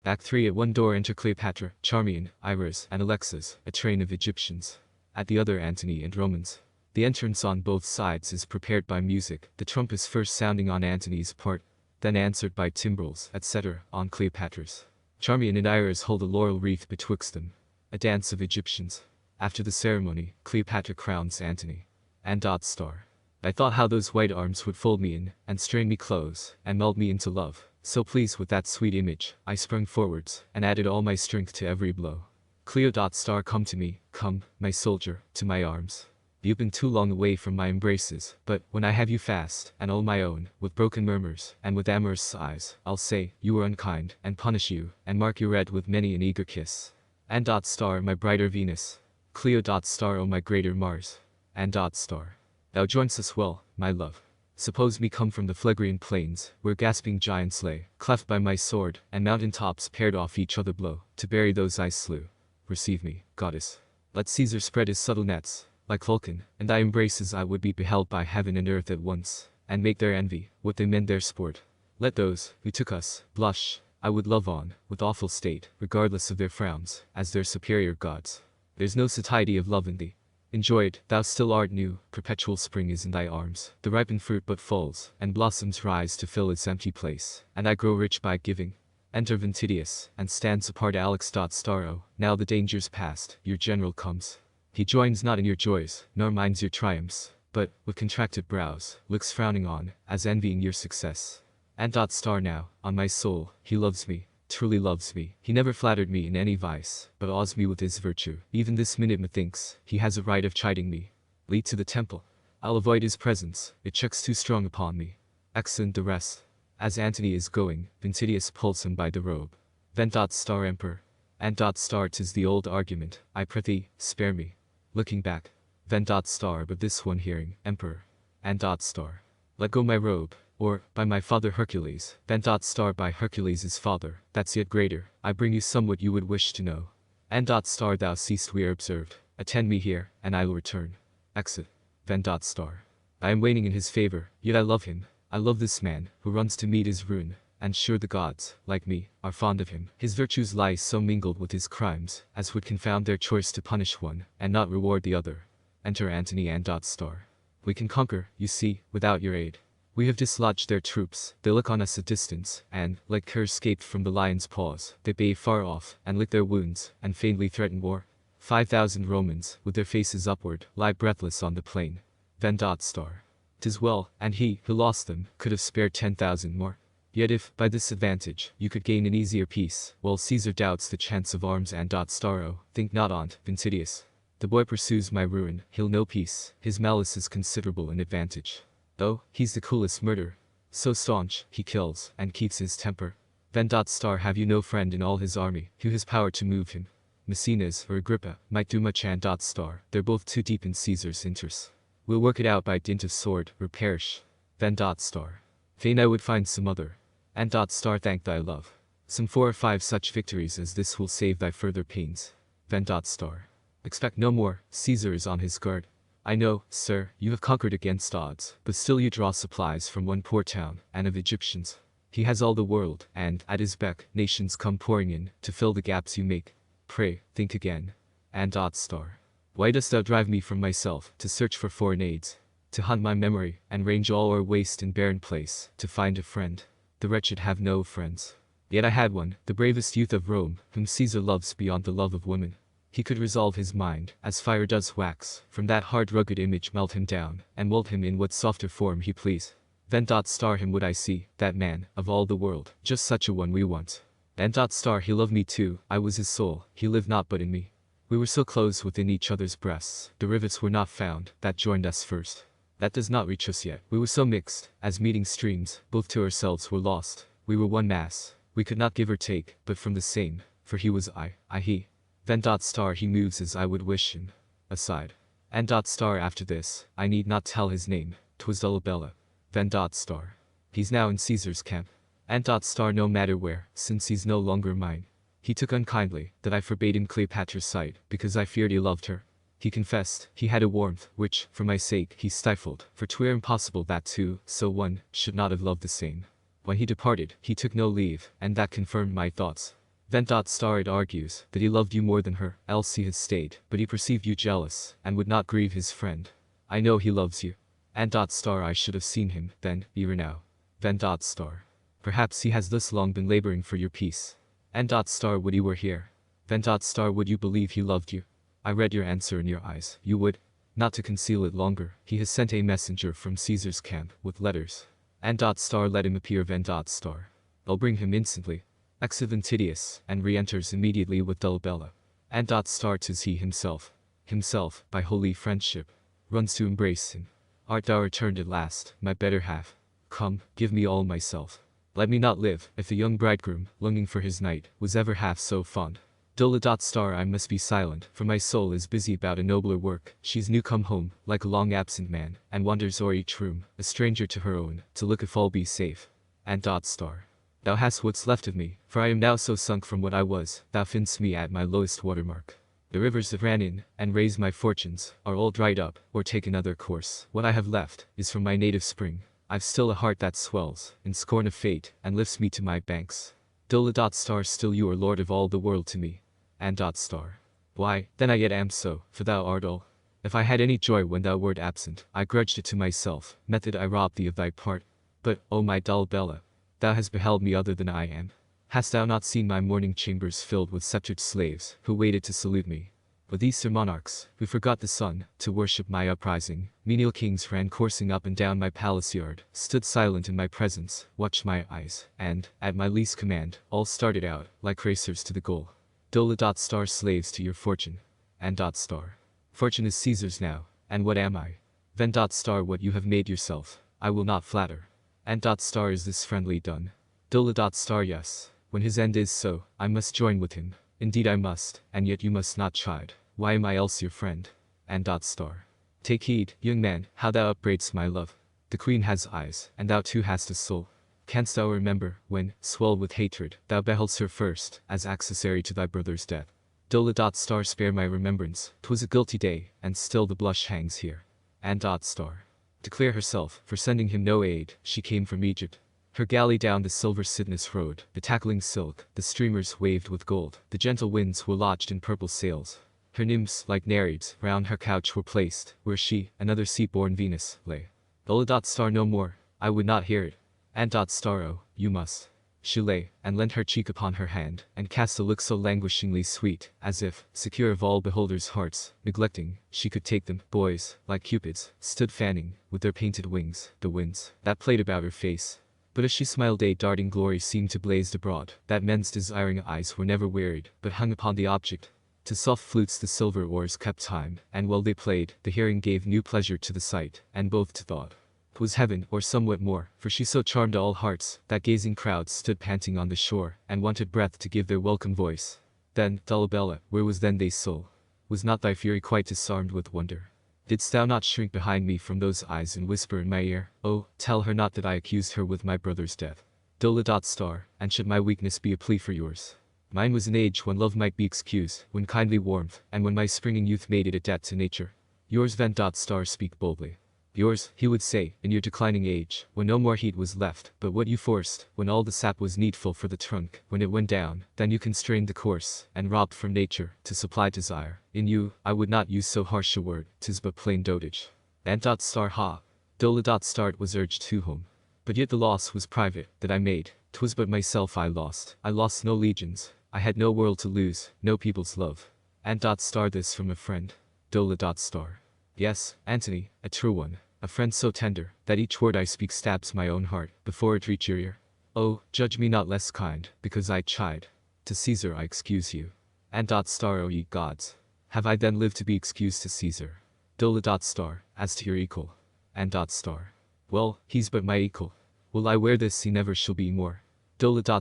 Act 3. At one door enter Cleopatra, Charmian, Iris, and Alexis, a train of Egyptians. At the other Antony and Romans. The entrance on both sides is prepared by music, the trumpets first sounding on Antony's part, then answered by timbrels, etc., on Cleopatra's. Charmian and Iris hold a laurel wreath betwixt them. A dance of Egyptians. After the ceremony, Cleopatra crowns Antony. And ... I thought how those white arms would fold me in, and strain me close, and meld me into love. So pleased with that sweet image, I sprung forwards, and added all my strength to every blow. Cleo. Come to me, come, my soldier, to my arms. You've been too long away from my embraces, but, when I have you fast, and all my own, with broken murmurs, and with amorous sighs, I'll say, you were unkind, and punish you, and mark your red with many an eager kiss. And ... my brighter Venus. Cleo. O my greater Mars. And ... Thou joinst us well, my love. Suppose me come from the Phlegrean plains, where gasping giants lay, cleft by my sword, and mountain tops paired off each other blow, to bury those I slew. Receive me, goddess. Let Caesar spread his subtle nets, like Vulcan, and thy embraces I would be beheld by heaven and earth at once, and make their envy, what they meant their sport. Let those, who took us, blush, I would love on, with awful state, regardless of their frowns, as their superior gods. There's no satiety of love in thee. Enjoy it, thou still art new, perpetual spring is in thy arms, the ripened fruit but falls, and blossoms rise to fill its empty place, and I grow rich by giving. Enter Ventidius, and stands apart Alex. O, now the danger's past, your general comes. He joins not in your joys, nor minds your triumphs, but, with contracted brows, looks frowning on, as envying your success. And ... now, on my soul, he loves me, truly loves me. He never flattered me in any vice, but awes me with his virtue. Even this minute methinks, he has a right of chiding me. Lead to the temple. I'll avoid his presence, it checks too strong upon me. Excellent the rest. As Antony is going, Ventidius pulls him by the robe. Then ... Emperor. And ... 'tis the old argument, I prithee, spare me. Looking back. Then ... but this one hearing, Emperor. And ... let go my robe. Or, by my father Hercules, then ... by Hercules' father, that's yet greater, I bring you somewhat you would wish to know. And ... thou seest we are observed, attend me here, and I will return. Exit. Then ... I am waiting in his favor, yet I love him, I love this man, who runs to meet his ruin, and sure the gods, like me, are fond of him. His virtues lie so mingled with his crimes, as would confound their choice to punish one, and not reward the other. Enter Antony and ... We can conquer, you see, without your aid. We have dislodged their troops, they look on us at distance, and, like curs escaped from the lion's paws, they bay far off, and lick their wounds, and faintly threaten war. 5,000 Romans, with their faces upward, lie breathless on the plain. Then ... 'Tis well, and he, who lost them, could have spared 10,000 more. Yet if, by this advantage, you could gain an easier peace, while Caesar doubts the chance of arms and ... think not on't, Ventidius. The boy pursues my ruin, he'll know peace, his malice is considerable in advantage. Though, he's the coolest murderer. So staunch, he kills, and keeps his temper. Then ... have you no friend in all his army, who has power to move him? Maecenas or Agrippa might do much and ... they're both too deep in Caesar's interests. We'll work it out by dint of sword, or perish. Then ... fain I would find some other. And ... thank thy love. Some 4 or 5 such victories as this will save thy further pains. Then ... expect no more, Caesar is on his guard. I know, sir, you have conquered against odds, but still you draw supplies from one poor town, and of Egyptians. He has all the world, and, at his beck, nations come pouring in, to fill the gaps you make. Pray, think again. And ... why dost thou drive me from myself, to search for foreign aids? To hunt my memory, and range all o'er waste and barren place, to find a friend. The wretched have no friends. Yet I had one, the bravest youth of Rome, whom Caesar loves beyond the love of women. He could resolve his mind, as fire does wax, from that hard rugged image melt him down, and mold him in what softer form he please. Then ... him would I see, that man, of all the world, just such a one we want. And ... he loved me too, I was his soul, he lived not but in me. We were so close within each other's breasts, the rivets were not found, that joined us first. That does not reach us yet. We were so mixed, as meeting streams, both to ourselves were lost. We were one mass, we could not give or take, but from the same, for he was I he. Then ... he moves as I would wish him. Aside. And ... after this, I need not tell his name, 'twas Dolabella. Then ... he's now in Caesar's camp. And ... no matter where, since he's no longer mine. He took unkindly, that I forbade him Cleopatra's sight, because I feared he loved her. He confessed, he had a warmth, which, for my sake, he stifled, for 'twere impossible that two, so one, should not have loved the same. When he departed, he took no leave, and that confirmed my thoughts. Vent. Star it argues that he loved you more than her, else he has stayed, but he perceived you jealous, and would not grieve his friend. I know he loves you. And. Star I should have seen him, then, ere now. Vent. Star. Perhaps he has thus long been laboring for your peace. And. Star would he were here. Vent. Star would you believe he loved you? I read your answer in your eyes, you would. Not to conceal it longer, he has sent a messenger from Caesar's camp, with letters. And. Star let him appear. Vent. Star. I'll bring him instantly. Exit Ventidius, and re-enters immediately with Dolabella. And. Star 'tis he himself. Himself, by holy friendship. Runs to embrace him. Art thou returned at last, my better half? Come, give me all myself. Let me not live, if the young bridegroom, longing for his knight, was ever half so fond. Star I must be silent, for my soul is busy about a nobler work. She's new come home, like a long absent man, and wanders o'er each room, a stranger to her own, to look if all be safe. And. Star. Thou hast what's left of me, for I am now so sunk from what I was, thou find'st me at my lowest watermark. The rivers that ran in, and raised my fortunes, are all dried up, or taken other course. What I have left, is from my native spring. I've still a heart that swells, in scorn of fate, and lifts me to my banks. Star still you are lord of all the world to me. And. Star. Why, then I yet am so, for thou art all. If I had any joy when thou wert absent, I grudged it to myself, method I robbed thee of thy part. But, O my dull Bella, thou hast beheld me other than I am. Hast thou not seen my morning chambers filled with sceptred slaves, who waited to salute me? But these sir monarchs, who forgot the sun, to worship my uprising, menial kings ran coursing up and down my palace yard, stood silent in my presence, watched my eyes, and, at my least command, all started out, like racers to the goal. Star slaves to your fortune. And. Star. Fortune is Caesar's now, and what am I? Vent. Star what you have made yourself, I will not flatter. And. Star is this friendly done? Star yes. When his end is so, I must join with him. Indeed I must, and yet you must not chide. Why am I else your friend? And. Star. Take heed, young man, how thou upbraidest my love. The queen has eyes, and thou too hast a soul. Canst thou remember, when, swelled with hatred, thou beheldst her first, as accessory to thy brother's death? Star spare my remembrance, 'twas a guilty day, and still the blush hangs here. And. Star. To clear herself, for sending him no aid, she came from Egypt. Her galley down the silver Cydnus rode, the tackling silk, the streamers waved with gold, the gentle winds were lodged in purple sails. Her nymphs, like Nereids, round her couch were placed, where she, another sea-born Venus, lay. Star no more, I would not hear it. And. Star oh, you must. She lay, and leant her cheek upon her hand, and cast a look so languishingly sweet, as if, secure of all beholders' hearts, neglecting, she could take them. Boys, like cupids, stood fanning, with their painted wings, the winds, that played about her face. But as she smiled a darting glory seemed to blaze abroad, that men's desiring eyes were never wearied, but hung upon the object. To soft flutes the silver oars kept time, and while they played, the hearing gave new pleasure to the sight, and both to thought. 'Twas heaven, or somewhat more, for she so charmed all hearts, that gazing crowds stood panting on the shore, and wanted breath to give their welcome voice. Then, Dolabella, where was then thy soul? Was not thy fury quite disarmed with wonder? Didst thou not shrink behind me from those eyes and whisper in my ear, oh, tell her not that I accused her with my brother's death? Star, and should my weakness be a plea for yours? Mine was an age when love might be excused, when kindly warmth, and when my springing youth made it a debt to nature. Yours Vent. Star speak boldly. Yours, he would say, in your declining age, when no more heat was left, but what you forced, when all the sap was needful for the trunk, when it went down, then you constrained the course, and robbed from nature, to supply desire. In you, I would not use so harsh a word, 'tis but plain dotage. And. Star ha. Star it was urged to whom? But yet the loss was private, that I made, 'twas but myself I lost no legions, I had no world to lose, no people's love. And. Star this from a friend. Star. Yes, Antony, a true one. A friend so tender, that each word I speak stabs my own heart, before it reach your ear. Oh, judge me not less kind, because I chide. To Caesar I excuse you. And. Star, O ye gods. Have I then lived to be excused to Caesar? Star, as to your equal. And. Star. Well, he's but my equal. Will I wear this he never shall be more.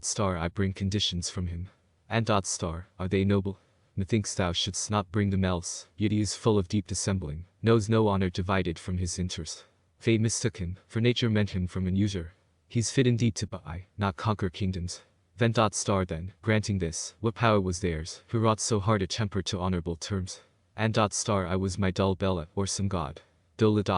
Star I bring conditions from him. And. Star, are they noble? Methinks thou shouldst not bring them else, yet he is full of deep dissembling, knows no honor divided from his interest. Fate mistook him, for nature meant him from an usurer. He's fit indeed to buy, not conquer kingdoms. Vent. Star then, granting this, what power was theirs, who wrought so hard a temper to honorable terms? And. Star I was my dull Bella, or some god.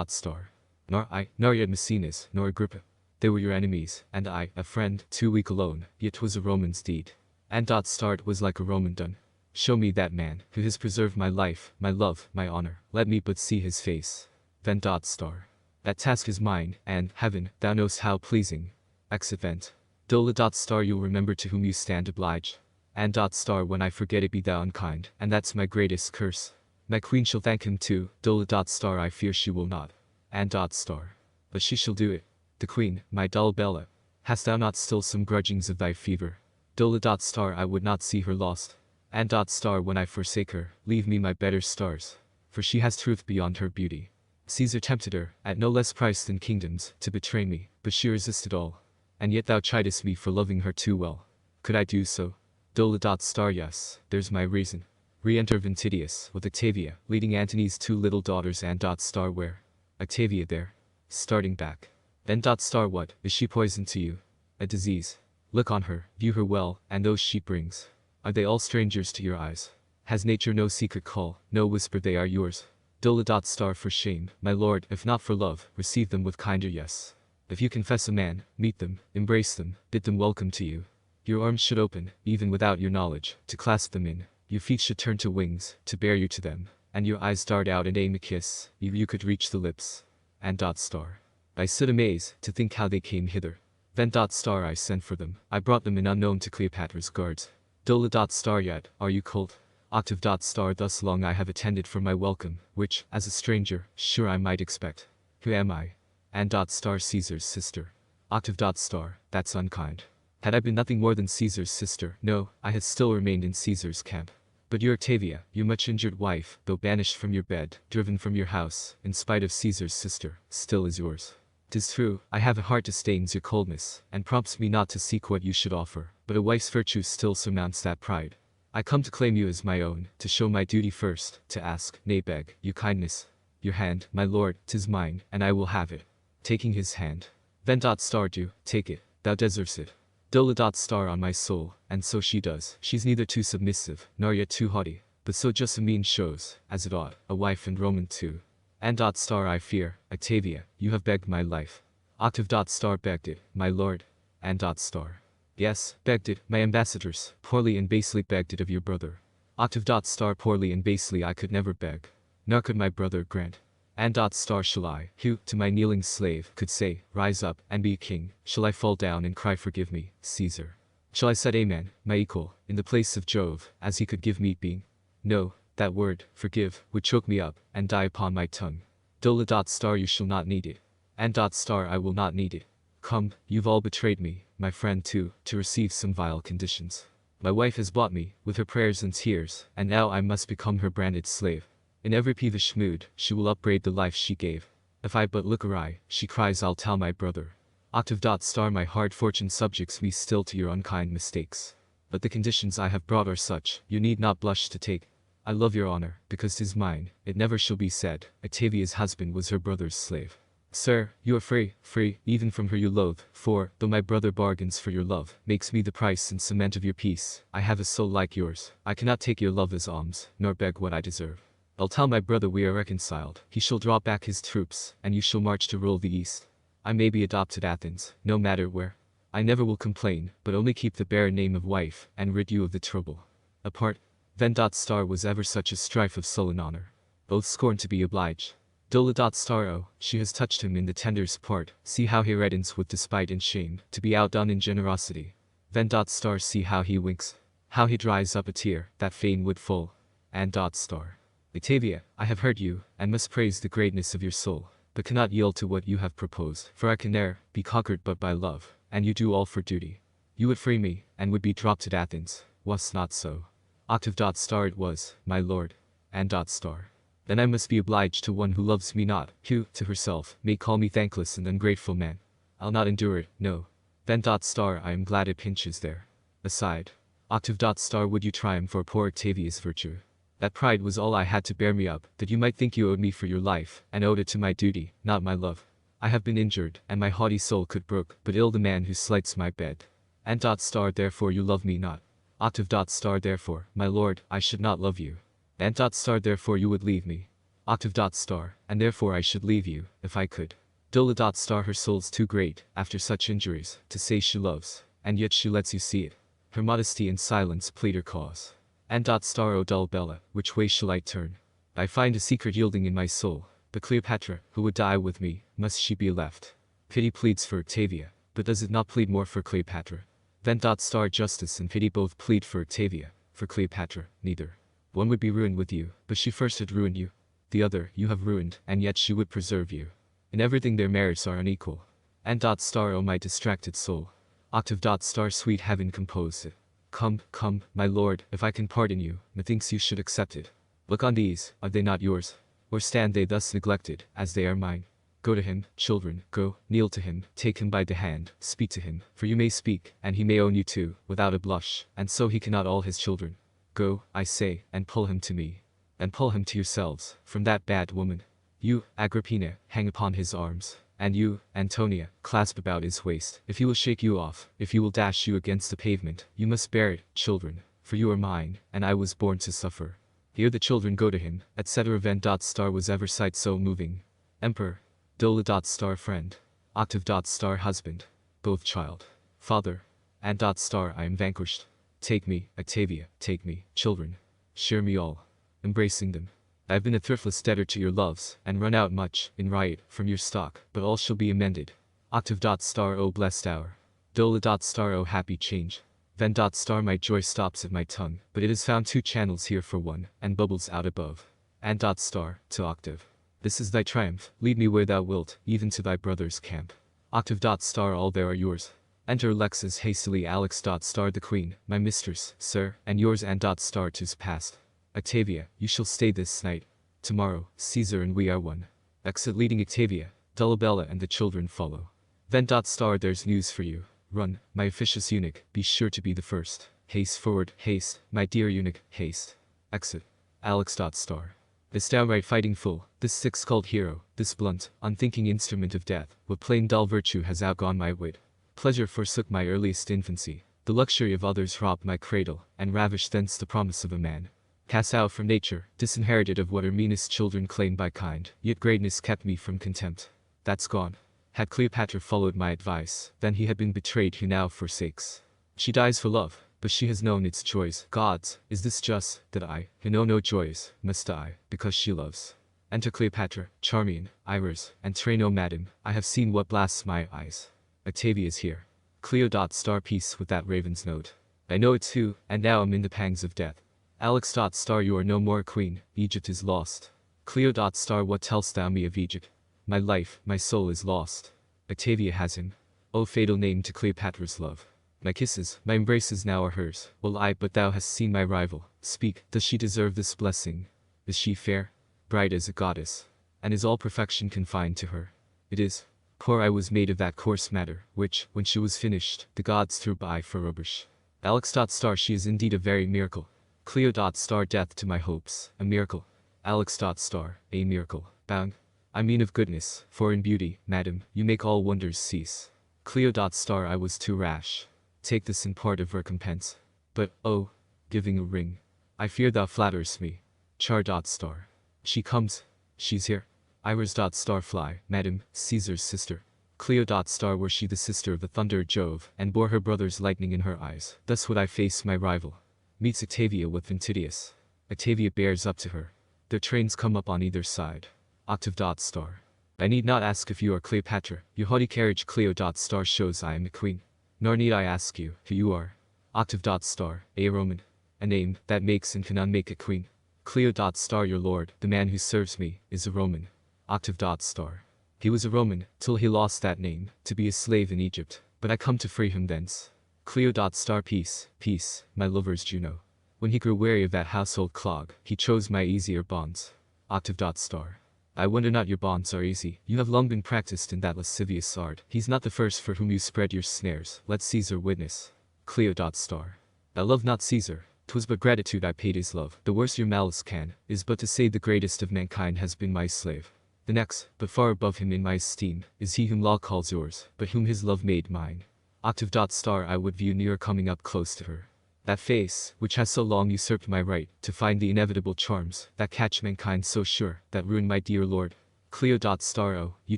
Star. Nor yet Maecenas, nor Agrippa. They were your enemies, and I, a friend, too weak alone, yet 'twas a Roman's deed. And dot star it was like a Roman done. Show me that man, who has preserved my life, my love, my honor, let me but see his face. Then dot star. That task is mine, and, heaven, thou knowest how pleasing. Exit vent. Dole dot star you'll remember to whom you stand obliged. And dot star when I forget it be thou unkind, and that's my greatest curse. My queen shall thank him too, Dole dot star I fear she will not. And dot star. But she shall do it. The queen, my dull Bella. Hast thou not still some grudgings of thy fever? Dole dot star I would not see her lost. And dot star when I forsake her, leave me my better stars. For she has truth beyond her beauty. Caesar tempted her, at no less price than kingdoms, to betray me, but she resisted all. And yet thou chidest me for loving her too well. Could I do so? Dole dot star yes, there's my reason. Re-enter Ventidius, with Octavia, leading Antony's two little daughters and dot star where? Octavia there. Starting back. Then dot star what, is she poison to you? A disease. Look on her, view her well, and those she brings. Are they all strangers to your eyes? Has nature no secret call, no whisper they are yours? Dole dot star for shame, my lord, if not for love, receive them with kinder yes. If you confess a man, meet them, embrace them, bid them welcome to you. Your arms should open, even without your knowledge, to clasp them in. Your feet should turn to wings, to bear you to them. And your eyes dart out and aim a kiss, if you could reach the lips. And dot star. I stood amazed, to think how they came hither. Then dot star I sent for them, I brought them in unknown to Cleopatra's guards. Dole dot star yet, are you cold? Octave dot star thus long I have attended for my welcome, which, as a stranger, sure I might expect. Who am I? And dot star Caesar's sister. Octave dot star, that's unkind. Had I been nothing more than Caesar's sister, no, I had still remained in Caesar's camp. But your Octavia, your much injured wife, though banished from your bed, driven from your house, in spite of Caesar's sister, still is yours. 'Tis true, I have a heart disdains your coldness, and prompts me not to seek what you should offer, but a wife's virtue still surmounts that pride. I come to claim you as my own, to show my duty first, to ask, nay beg, you kindness. Your hand, my lord, 'tis mine, and I will have it. Taking his hand. Then dot star do, take it, thou deserves it. Dole dot star on my soul, and so she does. She's neither too submissive, nor yet too haughty, but so just a mean shows, as it ought, a wife and Roman too. And dot star I fear, Octavia, you have begged my life. Octave dot star begged it, my lord. And dot star. Yes, begged it, my ambassadors, poorly and basely begged it of your brother. Octave dot star poorly and basely I could never beg. Nor could my brother grant. And dot star shall I, who, to my kneeling slave, could say, rise up, and be a king, shall I fall down and cry forgive me, Caesar? Shall I set Amen, my equal, in the place of Jove, as he could give me being? No, that word, forgive, would choke me up, and die upon my tongue. Dole dot star you shall not need it. And dot star I will not need it. Come, you've all betrayed me, my friend too, to receive some vile conditions. My wife has bought me, with her prayers and tears, and now I must become her branded slave. In every peevish mood, she will upbraid the life she gave. If I but look awry, she cries I'll tell my brother. Octave dot star my hard fortune subjects me still to your unkind mistakes. But the conditions I have brought are such, you need not blush to take. I love your honor, because 'tis mine, it never shall be said, Octavia's husband was her brother's slave. Sir, you are free, even from her you loathe, for, though my brother bargains for your love, makes me the price and cement of your peace, I have a soul like yours, I cannot take your love as alms, nor beg what I deserve. I'll tell my brother we are reconciled, he shall draw back his troops, and you shall march to rule the east. I may be adopted Athens, no matter where. I never will complain, but only keep the bare name of wife, and rid you of the trouble. Apart. Then dot star was ever such a strife of sullen honor. Both scorned to be obliged. Dole dot star oh, she has touched him in the tenderest part, see how he reddens with despite and shame, to be outdone in generosity. Then dot star see how he winks. How he dries up a tear, that fain would fall. And dot star. Octavia, I have heard you, and must praise the greatness of your soul, but cannot yield to what you have proposed, for I can ne'er be conquered but by love, and you do all for duty. You would free me, and would be dropped at Athens, was not so. Octave dot star it was, my lord. And dot star. Then I must be obliged to one who loves me not, who, to herself, may call me thankless and ungrateful man. I'll not endure it, no. Then dot star I am glad it pinches there. Aside. Octave dot star would you triumph for poor Octavia's virtue? That pride was all I had to bear me up, that you might think you owed me for your life, and owed it to my duty, not my love. I have been injured, and my haughty soul could brook, but ill the man who slights my bed. And dot star therefore you love me not. Octave dot star therefore, my lord, I should not love you. And dot star therefore you would leave me. Octave dot star, and therefore I should leave you, if I could. Dole dot star her soul's too great, after such injuries, to say she loves, and yet she lets you see it. Her modesty and silence plead her cause. And star O dull Bella, which way shall I turn? I find a secret yielding in my soul, but Cleopatra, who would die with me, must she be left? Pity pleads for Octavia, but does it not plead more for Cleopatra? Then star justice and pity both plead for Octavia, for Cleopatra, neither. One would be ruined with you, but she first had ruined you. The other you have ruined, and yet she would preserve you. In everything their merits are unequal. And star O my distracted soul. Octave star sweet heaven compose it. Come, come, my lord, if I can pardon you, methinks you should accept it. Look on these, are they not yours? Or stand they thus neglected, as they are mine? Go to him, children, go, kneel to him, take him by the hand, speak to him, for you may speak, and he may own you too, without a blush, and so he cannot all his children. Go, I say, and pull him to me. And pull him to yourselves, from that bad woman. You, Agrippina, hang upon his arms. And you, Antonia, clasp about his waist. If he will shake you off, if he will dash you against the pavement, you must bear it, children, for you are mine, and I was born to suffer. Here the children go to him, etc. Then star was ever sight so moving. Emperor, Dole star friend, Octave star husband, both child, father, and star I am vanquished. Take me, Octavia, take me, children, share me all, embracing them. I have been a thriftless debtor to your loves, and run out much, in riot, from your stock, but all shall be amended. Octave star O blessed hour. Dole star O happy change. Then star my joy stops at my tongue, but it has found two channels here for one, and bubbles out above. And star, to Octave. This is thy triumph, lead me where thou wilt, even to thy brother's camp. Octave star all there are yours. Enter Alexis hastily Alex star the queen, my mistress, sir, and yours and star 'tis past. Octavia, you shall stay this night. Tomorrow, Caesar and we are one. Exit leading Octavia, Dolabella and the children follow. Then star there's news for you. Run, my officious eunuch, be sure to be the first. Haste forward, haste, my dear eunuch, haste. Exit. Alex star. This downright fighting fool, this sick-skulled hero, this blunt, unthinking instrument of death, what plain dull virtue has outgone my wit? Pleasure forsook my earliest infancy, the luxury of others robbed my cradle, and ravished thence the promise of a man. Cast out from nature, disinherited of what her meanest children claimed by kind, yet greatness kept me from contempt. That's gone. Had Cleopatra followed my advice, then he had been betrayed who now forsakes. She dies for love, but she has known its joys. Gods, is this just, that I, who know no joys, must die, because she loves? Enter Cleopatra, Charmian, Iris, and train O madam, I have seen what blasts my eyes. Octavia is here. Cleo star peace with that raven's note. I know it too, and now am in the pangs of death. Alex star you are no more queen, Egypt is lost. Cleo star what tell'st thou me of Egypt? My life, my soul is lost. Octavia has him. O fatal name to Cleopatra's love. My kisses, my embraces now are hers. Well but thou hast seen my rival. Speak, does she deserve this blessing? Is she fair? Bright as a goddess. And is all perfection confined to her? It is. Poor I was made of that coarse matter, which, when she was finished, the gods threw by for rubbish. Alex star she is indeed a very miracle. Cleo star death to my hopes, a miracle. Alex star, a miracle. Bound. I mean of goodness, for in beauty, madam, you make all wonders cease. Cleo star I was too rash. Take this in part of recompense. But, oh, giving a ring. I fear thou flatterest me. Char star. She comes. She's here. Iris star fly, madam, Caesar's sister. Cleo star were she the sister of the thunder Jove, and bore her brother's lightning in her eyes. Thus would I face my rival. Meets Octavia with Ventidius. Octavia bears up to her. Their trains come up on either side. Octave star. I need not ask if you are Cleopatra. Your haughty carriage Cleo star shows I am a queen. Nor need I ask you who you are. Octave star, a Roman. A name that makes and can unmake a queen. Cleo star your lord, the man who serves me, is a Roman. Octave star. He was a Roman, till he lost that name, to be a slave in Egypt, but I come to free him thence. Cleo star peace, peace, my lover's Juno. When he grew weary of that household clog, he chose my easier bonds. Octave star. I wonder not your bonds are easy, you have long been practiced in that lascivious art. He's not the first for whom you spread your snares, let Caesar witness. Cleo star. I love not Caesar, 'twas but gratitude I paid his love. The worst your malice can, is but to say the greatest of mankind has been my slave. The next, but far above him in my esteem, is he whom law calls yours, but whom his love made mine. Octave star I would view nearer coming up close to her. That face, which has so long usurped my right, to find the inevitable charms, that catch mankind so sure, that ruin my dear lord. Cleo star oh, you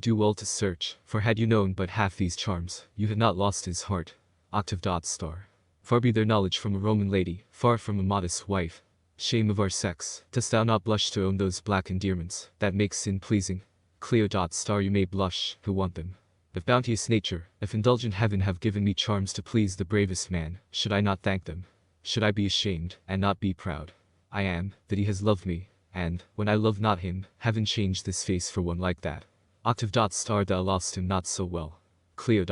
do well to search, for had you known but half these charms, you had not lost his heart. Octave star. Far be their knowledge from a Roman lady, far from a modest wife. Shame of our sex, dost thou not blush to own those black endearments, that make sin pleasing? Cleo. You may blush, who want them. If bounteous nature, if indulgent heaven have given me charms to please the bravest man, should I not thank them? Should I be ashamed, and not be proud? I am, that he has loved me, and, when I love not him, heaven changed this face for one like that. Thou lost him not so well. Cleo.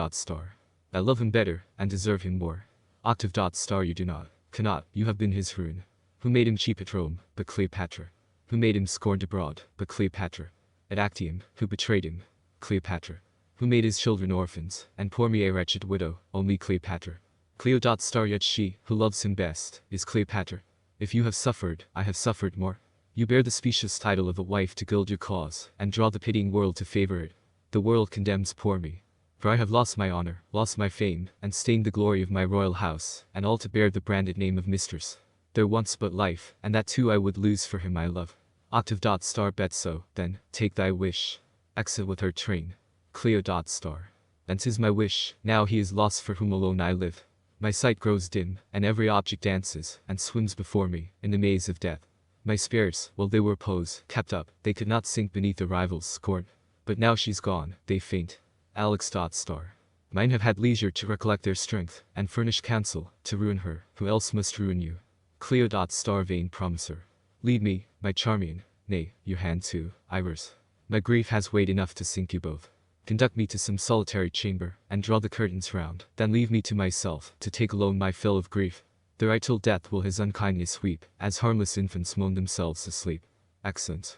I love him better, and deserve him more. You do not, cannot, you have been his ruin. Who made him cheap at Rome, but Cleopatra? Who made him scorned abroad, but Cleopatra? At Actium, who betrayed him? Cleopatra. Who made his children orphans, and poor me a wretched widow, only Cleopatra. Cleo. Yet she, who loves him best, is Cleopatra. If you have suffered, I have suffered more. You bear the specious title of a wife to gild your cause, and draw the pitying world to favor it. The world condemns poor me. For I have lost my honor, lost my fame, and stained the glory of my royal house, and all to bear the branded name of mistress. There once but life, and that too I would lose for him I love. Bet so, then, take thy wish. Exit with her train. Cleo. Then 'tis my wish, now he is lost for whom alone I live. My sight grows dim, and every object dances, and swims before me, in the maze of death. My spirits, while they were pose, kept up, they could not sink beneath a rival's scorn. But now she's gone, they faint. Alex. Mine have had leisure to recollect their strength, and furnish counsel, to ruin her, who else must ruin you. Cleo. Vain promiser. Lead me, my Charmian, nay, your hand too, Iris. My grief has weight enough to sink you both. Conduct me to some solitary chamber, and draw the curtains round, then leave me to myself, to take alone my fill of grief. There I till death will his unkindness weep, as harmless infants moan themselves asleep. Excellent.